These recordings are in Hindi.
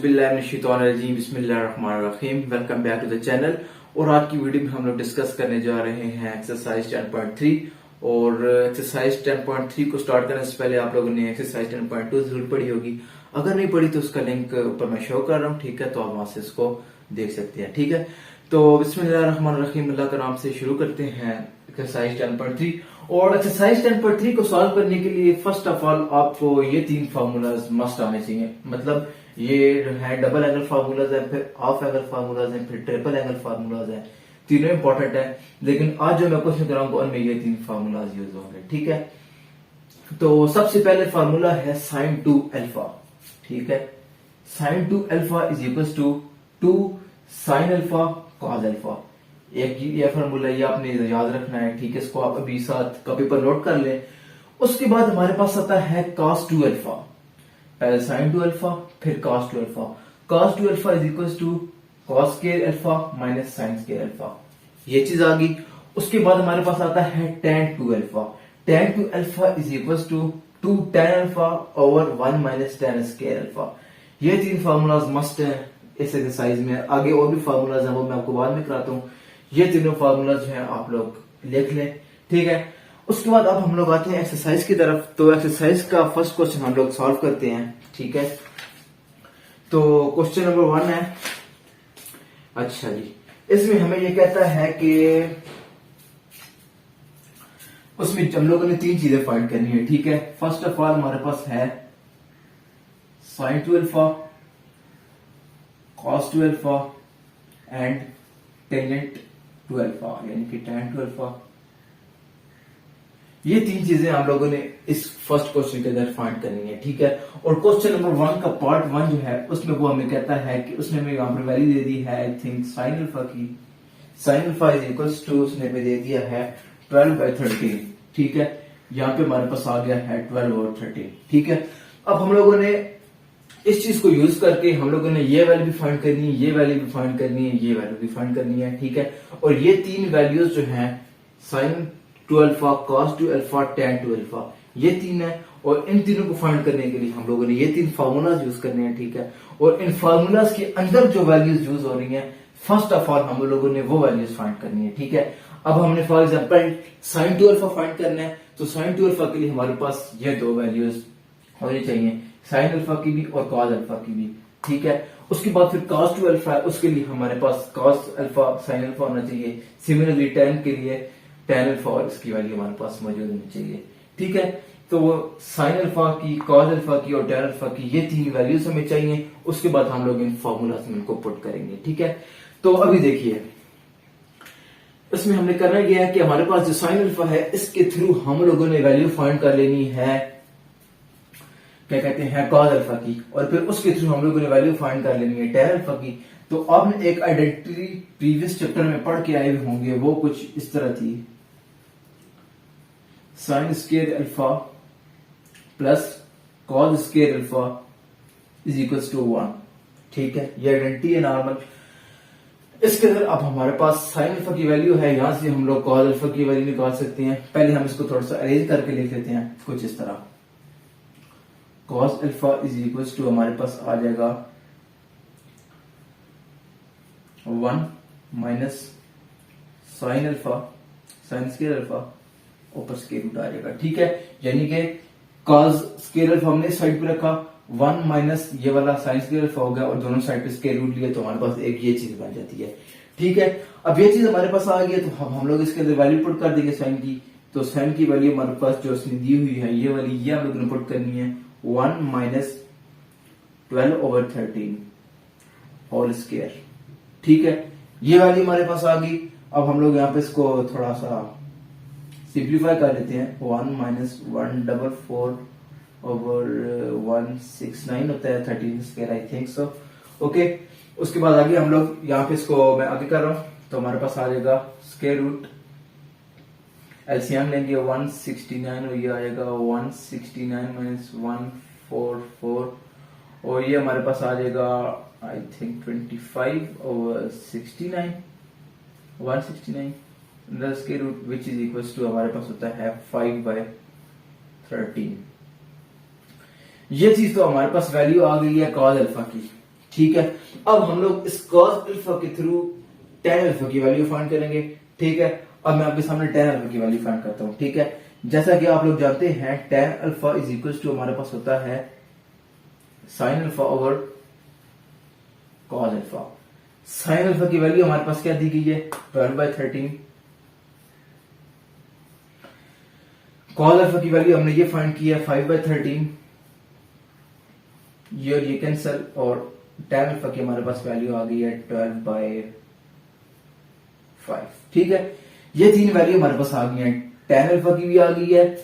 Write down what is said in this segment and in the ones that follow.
औज़ुबिल्लाहिमिनश्शैतानिर्रजीम बिस्मिल्लाहिर्रहमानिर्रहीम। Welcome back to the channel. और आज की वीडियो में हम लोग डिस्कस करने जा रहे हैं एक्सरसाइज 10.3। और एक्सरसाइज 10.3 को स्टार्ट करने से पहले आप लोगों ने एक्सरसाइज 10.2 जरूर पढ़ी होगी। अगर नहीं पढ़ी तो उसका लिंक ऊपर मैं शो कर रहा हूँ, ठीक है, तो आप वहां से इसको देख सकते हैं, ठीक है। तो बिस्मिल्लाहिर्रहमानिर्रहीम, अल्लाह के नाम से शुरू करते हैं एक्सरसाइज 10.3। और एक्सरसाइज 10.3 को सॉल्व करने के लिए फर्स्ट ऑफ ऑल आपको ये तीन फार्मूलाज मस्ट आने चाहिए। मतलब ये है डबल एंगल फार्मूलाज है, फिर हाफ एंगल फार्मूलाज है, फिर ट्रिपल एंगल फार्मूलाज है। तीनों इंपॉर्टेंट है, लेकिन आज जो मैं क्वेश्चन कराऊंगा उनमें ये तीन फार्मूलाज यूज होंगे, ठीक है। तो सबसे पहले फार्मूला है साइन 2 अल्फा, ठीक है। Sine 2 alpha is equal to sine alpha cos alpha. एक ये फार्मूला ये आपने याद रखना है, ठीक है। इसको आप अभी साथ कॉपी पर नोट कर लें। उसके बाद हमारे पास आता है cos 2 अल्फा। पहले sin 2 अल्फा फिर cos 2 alpha. cos 2 alpha is equal to cos square alpha minus sin square alpha. ये चीज आ गई। उसके बाद हमारे पास आता है tan 2 alpha. tan 2 alpha is equal to tan alpha over 1 minus tan square alpha. ये तीन फार्मूलाज मस्ट है इस एक्सरसाइज में। आगे और भी फार्मूलाज हैं, वो मैं आपको बाद में कराता हूँ। ये तीनों फार्मूलाज जो है आप लोग लिख लें, ठीक है। उसके बाद अब हम लोग आते हैं एक्सरसाइज की तरफ। तो एक्सरसाइज का फर्स्ट क्वेश्चन हम लोग सॉल्व करते हैं, ठीक है। तो क्वेश्चन नंबर 1 है, अच्छा जी, इसमें हमें ये कहता है कि उसमें हम लोगों ने तीन चीजें फाइंड करनी है, ठीक है। फर्स्ट ऑफ ऑल हमारे पास है sine 2 alpha, cos 2 alpha and tangent 2 alpha, यानी कि tan 2 अल्फा। ये तीन चीजें हम लोगों ने इस फर्स्ट क्वेश्चन के अंदर फाइंड करनी है, ठीक है। और क्वेश्चन नंबर 1 का पार्ट 1 जो है उसमें वो हमें कहता है कि उसने हमें यहाँ पर वैल्यू दे दी है आई थिंक साइन अल्फा की। Sine alpha is equals to उसने हमें दे दिया है 12/13, ठीक है। यहाँ पे हमारे पास आ गया है 12/13, ठीक है। अब हम लोगों ने इस चीज को यूज करके हम लोगों ने ये वैल्यू भी फाइंड करनी है, ये वैल्यू भी फाइंड करनी है, ये वैल्यू भी फाइंड करनी है, ठीक है। और ये तीन वैल्यूज जो हैं sine 2 alpha, cos 2 alpha, tan 2 alpha, ये तीन है। और इन तीनों को फाइंड करने के लिए हम लोगों ने ये तीन फार्मूलाज यूज करने हैं, ठीक है। और इन फार्मूलाज के अंदर जो वैल्यूज यूज हो रही हैं, फर्स्ट ऑफ ऑल हम लोगों ने वो वैल्यूज फाइंड करनी है, ठीक है। अब हमने for example sine 2 alpha find करना है, तो साइन 2 अल्फा के लिए हमारे पास ये दो वैल्यूज होनी चाहिए, साइन अल्फा की भी और कॉस अल्फा की भी, ठीक है। उसके बाद फिर cos 2 अल्फा है, उसके लिए हमारे पास cos अल्फा साइन अल्फा होना चाहिए। सिमिलरली tan के लिए tan अल्फा और इसकी वैल्यू हमारे पास मौजूद होनी चाहिए, ठीक है। तो वो साइन अल्फा की, cos अल्फा की और tan अल्फा की ये तीन वैल्यूज हमें चाहिए। उसके बाद हम लोग इन फॉर्मूलाज में इनको पुट करेंगे, ठीक है। तो अभी देखिए इसमें हमने करना यह है कि हमारे पास जो साइन अल्फा है इसके थ्रू हम लोगों ने वैल्यू फाइंड कर लेनी है, क्या कहते हैं, cos अल्फा की। और फिर उसके थ्रू हम लोगों ने वैल्यू फाइंड कर लेनी है tan अल्फा की। तो आपने एक आइडेंटिटी प्रीवियस चैप्टर में पढ़ के आए हुए होंगे, वो कुछ इस तरह थी, sine square alpha plus cos square alpha is equal to 1, ठीक है। ये आइडेंटिटी है नॉर्मल। इसके अंदर अब हमारे पास साइन अल्फा की वैल्यू है, यहां से हम लोग cos अल्फा की वैल्यू निकाल सकते हैं। पहले हम इसको थोड़ा सा अरेंज करके लिख लेते हैं कुछ इस तरह। cos alpha is equal to हमारे पास आ जाएगा 1 minus sine alpha, sine square alpha ऊपर स्क्वायर रूट आ जाएगा, ठीक है। यानी कि cos स्क्वायर अल्फा हमने साइड पे रखा, 1 माइनस ये वाला साइन स्क्वायर अल्फा हो गया और दोनों साइड पे स्क्वायर रूट लिया, तो हमारे पास एक ये चीज बन जाती है, ठीक है। अब ये चीज हमारे पास आ गई है, तो हम लोग इसके अंदर वैल्यू पुट कर देंगे साइन की। तो साइन की वैल्यू हमारे पास जो उसने दी हुई है ये वाली, ये हम लोग ने पुट करनी है 1 माइनस 12/13 होल स्क्वायर, ठीक है। ये वैल्यू हमारे पास आ गई। अब हम लोग यहाँ पे इसको थोड़ा सा सिंप्लीफाई कर लेते हैं। 1 माइनस 144 ओवर 169 होता है 13 square, I think so, okay. उसके बाद आगे हम लोग यहाँ पे इसको मैं आगे कर रहा हूं, तो हमारे पास आ जाएगा स्क्वायर रूट, एलसीएम लेंगे 169 और ये आएगा 169 माइनस 144 और ये हमारे पास आ जाएगा I think 25 over 69, 169 the square root which is equal to हमारे पास होता है 5/13। ये चीज तो हमारे पास वैल्यू आ गई है cos अल्फा की, ठीक है। अब हम लोग इस cos अल्फा के थ्रू tan अल्फा की वैल्यू फाइंड करेंगे। ठीक है, अब मैं आपके सामने tan अल्फा की वैल्यू फाइंड करता हूं। ठीक है, जैसा कि आप लोग जानते हैं tan alpha is equal to हमारे पास होता है sin alpha over cos alpha. sin alpha की वैल्यू हमारे पास क्या दी गई है 12/13। cos अल्फा की वैल्यू हमने ये फाइंड की है 5/13। ये कैंसल और tan अल्फा की हमारे पास वैल्यू आ गई है 12/5। ठीक है, ये तीन वैल्यू हमारे पास आ गई है। tan अल्फा की भी आ गई है,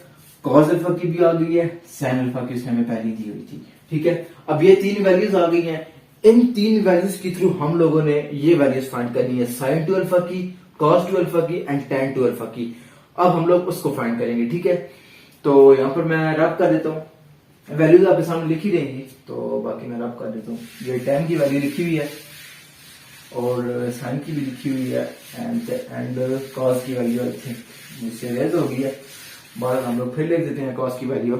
cos अल्फा की भी आ गई है, sin अल्फा की उसने हमें पहले दी हुई थी। ठीक है, अब ये तीन वैल्यूज आ गई हैं। इन तीन वैल्यूज के थ्रू हम लोगों ने ये वैल्यूज फाइंड करनी है, sin 2 अल्फा की, cos 2 अल्फा की एंड tan 2 अल्फा की। अब हम लोग उसको फाइंड करेंगे। ठीक है, तो यहां पर मैं रब कर देता हूं, वैल्यूज आपके सामने लिखी रहेंगी, तो बाकी मैं रब कर देता हूँ। ये tan की वैल्यू लिखी हुई है और sin की भी लिखी हुई है एंड cos की वैल्यू आई थिंक मुझसे रेज हो गई है। बाद हम लोग फिर लिख देते हैं cos की वैल्यू।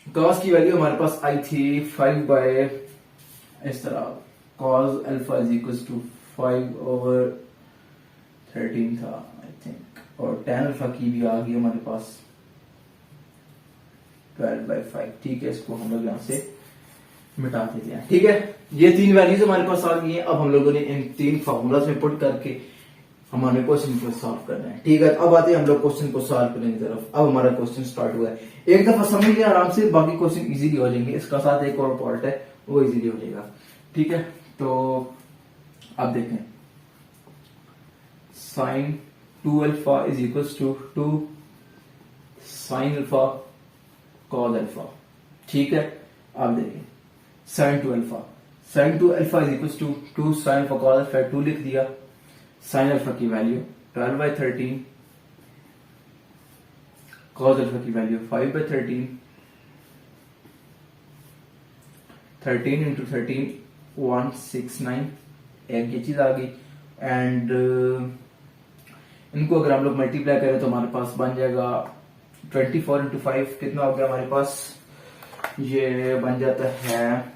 cos की वैल्यू हमारे पास आई थी 5 इस तरह, cos alpha is equal to 5/13 था आई थिंक, और tan अल्फा की भी आ गई हमारे पास 12/5। ठीक है, इसको हम लोग यहां से मिटा देते हैं। ठीक है, ये तीन वैल्यूज हमारे पास आ गई हैं। अब हम लोगों ने इन तीन फॉर्मूलाज में पुट करके हमारे क्वेश्चन को सॉल्व करना है। ठीक है, अब आते हैं हम लोग क्वेश्चन को सॉल्व करने की तरफ। अब हमारा क्वेश्चन स्टार्ट हुआ है, एक दफा समझ लिया आराम से, बाकी क्वेश्चन इजीली हो जाएंगे। इसका साथ एक और पार्ट है, वो इजीली हो जाएगा। ठीक है, तो अब देखें, sin 2 alpha is equal to sin alpha cos alpha. ठीक है, अब देखें sin 2 alpha, sin 2 alpha is equal to sin alpha cos alpha, 2 लिख दिया। sin अल्फा की वैल्यू 12/13, cos अल्फा की वैल्यू 5/13, 13 इंटू 13 169, एक ये चीज आ गई। एंड इनको अगर हम लोग मल्टीप्लाई करें तो हमारे पास बन जाएगा 24 इंटू 5 कितना हो गया हमारे पास, ये बन जाता है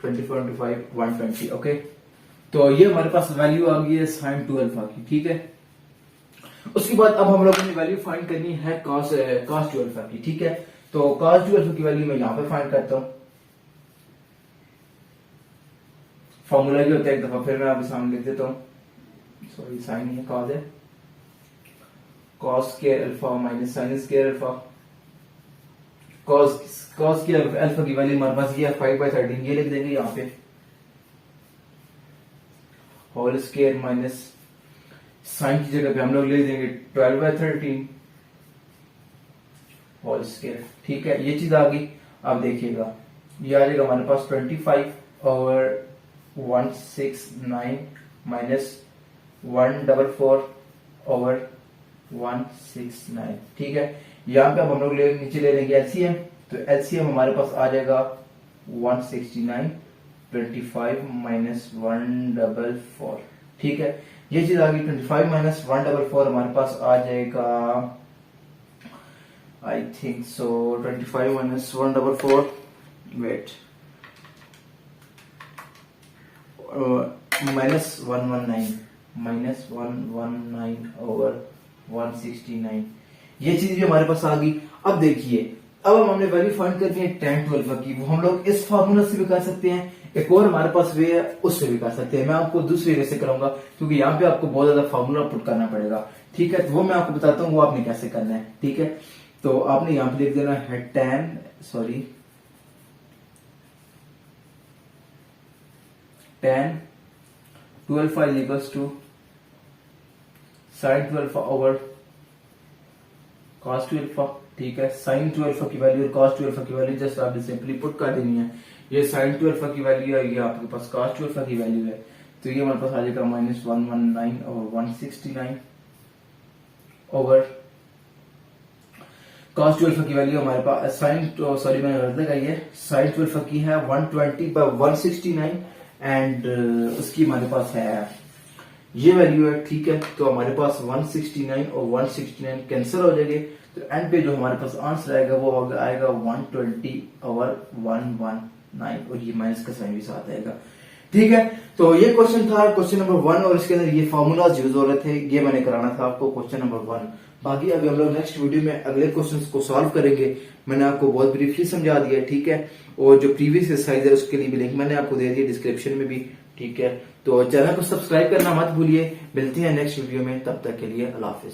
24 इंटू 5 120। ओके, तो ये हमारे पास वैल्यू आ गई है sin 2 अल्फा की। ठीक है, उसके बाद अब हम लोगों ने वैल्यू फाइंड करनी है cos 2 अल्फा की। ठीक है, तो cos 2 अल्फा की वैल्यू मैं यहां पे फाइंड करता हूं। फॉर्मूला ये होता है, एक दफा फिर मैं आपके सामने लिख देता हूं, सॉरी साइन है, cos है, cos square alpha minus sin square alpha. cos की अल्फा की वैल्यू हमारे पास ये है 5/13, ये लिख देंगे यहाँ पे, होल स्क्वायर माइनस sin की जगह पे हम लोग लिख देंगे 12/13 होल स्क्वायर। ठीक है, ये चीज आ गई। अब देखिएगा, ये आ जाएगा हमारे पास 25 और 169 माइनस 144 ओवर 169। ठीक है, यहाँ पे अब हम लोग नीचे ले लेंगे एलसीएम, तो एलसीएम हमारे पास आ जाएगा 169, 25 माइनस 144। ठीक है, ये चीज आ गई। 25 माइनस 144 हमारे पास आ जाएगा I think so 25 minus 144 wait minus 119 over 169। ये चीज भी हमारे पास आ गई। अब देखिए, अब हमने वैल्यू फाइंड करनी है tan 2 अल्फा की। वो हम लोग इस फार्मूला से भी कर सकते हैं, एक और हमारे पास वे है उससे भी कर सकते हैं। मैं आपको दूसरी वे से कराऊंगा क्योंकि यहाँ पे आपको बहुत ज्यादा फार्मूला पुट करना पड़ेगा। ठीक है, तो वो मैं आपको बताता हूँ वो आपने कैसे करना है। ठीक है, तो आपने यहाँ पे लिख देना है tan 2 alpha is equal to sin 2 alpha over cos 2 alpha. ठीक है, sin 2 अल्फा की वैल्यू और cos 2 अल्फा की वैल्यू जस्ट आपने सिंपली पुट कर देनी है। ये sin 2 अल्फा की वैल्यू है, ये आपके पास cos 2 अल्फा की वैल्यू है, तो ये हमारे पास आ जाएगा माइनस 119 और 169 ओवर cos 2 अल्फा की वैल्यू हमारे पास sin सॉरी मैंने गलत लगाई है, sin 2 अल्फा की है 120/169 एंड उसकी हमारे पास है ये वैल्यू है, ठीक है। तो हमारे पास 169 और 169 कैंसिल हो जाएंगे, तो एंड पे जो हमारे पास आंसर आएगा वो आएगा 120 और 119, और ये माइनस का साइन भी साथ आएगा, ठीक है। तो ये क्वेश्चन था क्वेश्चन नंबर 1, और इसके अंदर ये फॉर्मूलाज यूज हो रहे थे, ये मैंने कराना था आपको क्वेश्चन नंबर 1। बाकी अभी हम लोग नेक्स्ट वीडियो में अगले क्वेश्चंस को सॉल्व करेंगे। मैंने आपको बहुत ब्रीफली समझा दिया, ठीक है। और जो प्रीवियस एक्सरसाइज है उसके लिए भी लिंक मैंने आपको दे दिया डिस्क्रिप्शन में भी, ठीक है। तो चैनल को सब्सक्राइब करना मत भूलिए। मिलते हैं नेक्स्ट वीडियो में, तब तक के लिए अल्लाह हाफिज।